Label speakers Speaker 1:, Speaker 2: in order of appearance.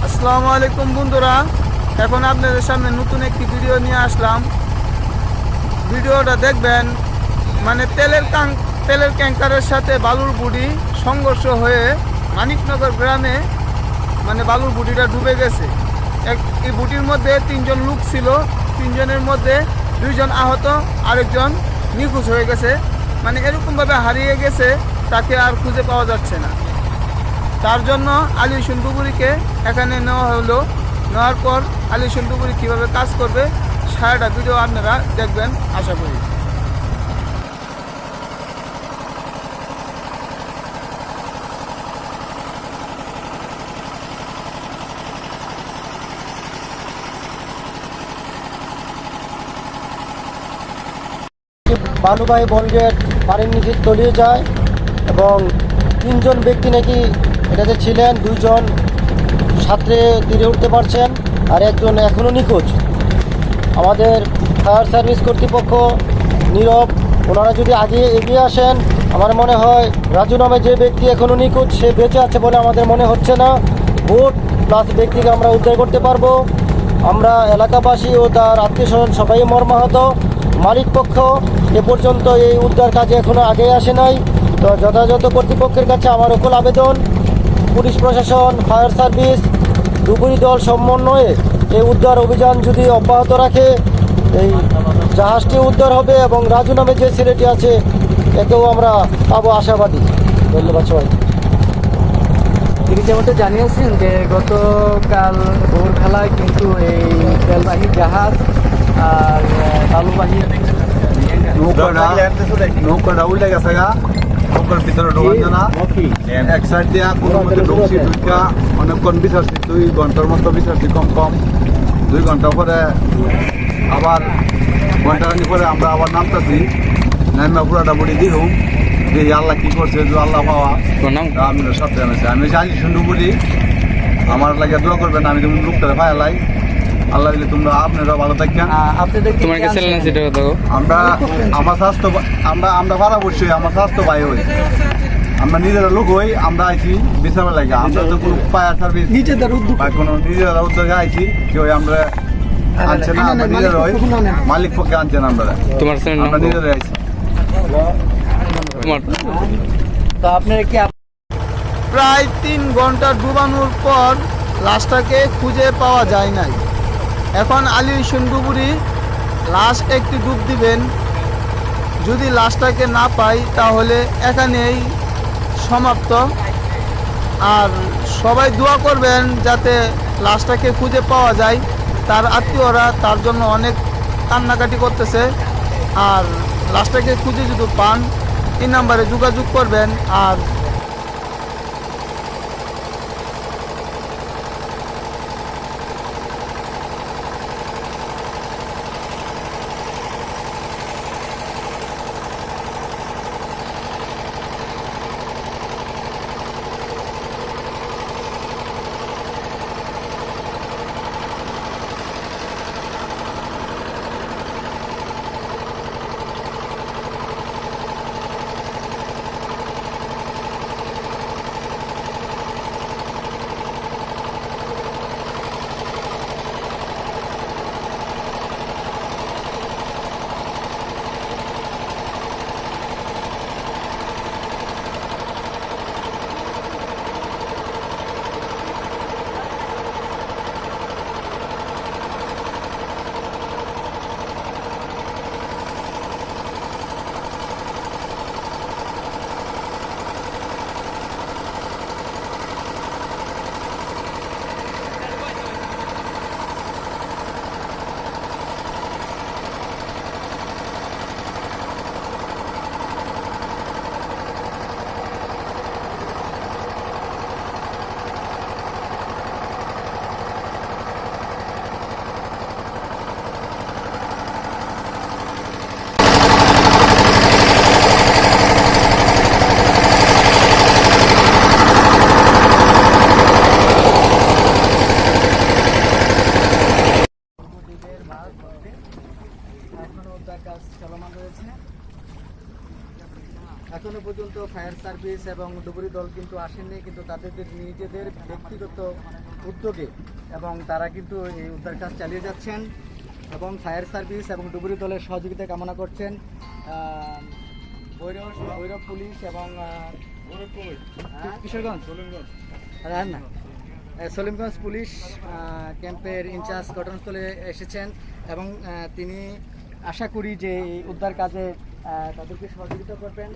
Speaker 1: আসসালামু আলাইকুম বন্ধুরা, এখন আপনাদের সামনে নতুন একটি ভিডিও নিয়ে আসলাম। ভিডিওটা দেখবেন, মানে তেলের ট্যাঙ্কারের সাথে বালুর বুড়ি সংঘর্ষ হয়ে মানিকনগর গ্রামে মানে বালুর বুড়িটা ডুবে গেছে। এই বুটির মধ্যে 3 জন লোক ছিল, 3 জনের মধ্যে 2 জন আহত, আরেকজন নিখোঁজ হয়ে গেছে। মানে এরকমভাবে হারিয়ে গেছে, তাকে আর খুঁজে পাওয়া যাচ্ছে না। তার জন্য আলী সুন্দরপুরীকে এখানে নেওয়া হলো। নেওয়ার পর আলী সুন্দরপুরী কীভাবে কাজ করবে সারাটা ভিডিও আপনারা দেখবেন আশা করি।
Speaker 2: বালুবাহী বনগেট বাড়ির নিচে তলিয়ে যায় এবং 3 জন ব্যক্তি নাকি এটাতে ছিলেন। 2 জন সাঁতরে তীরে উঠতে পারছেন আর একজন এখনও নিখোঁজ। আমাদের ফায়ার সার্ভিস কর্তৃপক্ষ নীরব, ওনারা যদি আগে এগিয়ে আসেন, আমার মনে হয় রাজু নামে যে ব্যক্তি এখনও নিখোঁজ সে বেঁচে আছে বলে আমাদের মনে হচ্ছে না। বোট প্লাস ব্যক্তিকে আমরা উদ্ধার করতে পারবো। আমরা এলাকাবাসী ও তার আত্মীয়স্বজন সবাই মর্মাহত। মালিক পক্ষ এ পর্যন্ত এই উদ্ধার কাজে এখনও আগে আসে নাই। তো যথাযথ কর্তৃপক্ষের কাছে আমার সকল আবেদন, পুলিশ প্রশাসন, ফায়ার সার্ভিস, ডুবুরি দল সমন্বয়ে এই উদ্ধার অভিযান যদি অব্যাহত রাখে, এই জাহাজটি উদ্ধার হবে এবং রাজু নামে যে ছেলেটি আছে একেও আমরা পাবো আশাবাদী। ধন্যবাদ সবাই।
Speaker 3: তিনি যেমনটা জানিয়েছেন যে গতকাল ভোরবেলায় কিন্তু এই তেলবাহী জাহাজ আর বালুবাহী
Speaker 4: নৌকাটা উল্টে গেছে গা, নৌকার ভিতরে ঢোকান না। এক সাইড দিয়া কোনো মধ্যে ঢুকছি, ঢুকা অনেকক্ষণ বিচারছি, 2 ঘন্টার মতো বিচারছি, কম 2 ঘন্টা পরে আবার ঘন্টাখানি পরে আমরা আবার নামতেছি। নামে পুরাটা বুড়ি দিহুম দেখি আল্লাহ কি করছে, যে আল্লাহ পাওয়া আমি সব জানাচ্ছি। আমি জানি শুনু বলি আমার লাগে দোয়া করবেন, আমি তুমি লোকটা পাইলাই আল্লাহ দিলে তোমরা আপনারা ভালো থাকেন। আমরা আমার স্বাস্থ্য আমরা ভাড়া বসছি, আমার স্বাস্থ্য ভাই হই, আমরা নিজেরা লোক হই, আমরা আইছি বিচারের লাগে। আমরা তো কোনো ফায়ার সার্ভিস বা কোনো নিজেরা উদ্যোগে আইছি, কেউ আমরা আনছে না, আমরা নিজেরা হই, মালিক পক্ষে আনছেন আমরা নিজেরা আইছি।
Speaker 3: তো আপনারা কি
Speaker 1: প্রায় 3 ঘন্টা ডুবানোর পর লাশটাকে খুঁজে পাওয়া যায় নাই। এখন আলী সুন্দরপুরী লাশ একটি ডুব দিবেন। যদি লাশটাকে না পাই তাহলে এখানেই সমাপ্ত। আর সবাই দোয়া করবেন যাতে লাশটাকে খুঁজে পাওয়া যায়। তার আত্মীয়রা তার জন্য অনেক কান্নাকাটি করতেছে। আর লাশটাকে খুঁজে যদি পান এই নাম্বারে যোগাযোগ করবেন। আর
Speaker 3: এখনো পর্যন্ত ফায়ার সার্ভিস এবং ডুবুরি দল কিন্তু আসেননি, কিন্তু তাদের নিজেদের ব্যক্তিগত উদ্যোগে, এবং তারা কিন্তু এই উদ্ধার কাজ চালিয়ে যাচ্ছেন এবং ফায়ার সার্ভিস এবং ডুবুরি দলের সহযোগিতা কামনা করছেন ভৈরব পুলিশ এবং কিশোরগঞ্জ না সলিমগঞ্জ পুলিশ ক্যাম্পের ইনচার্জ ঘটনাস্থলে এসেছেন এবং তিনি আশা করি যে এই উদ্ধার কাজে তাদেরকে সহযোগিতা করবেন।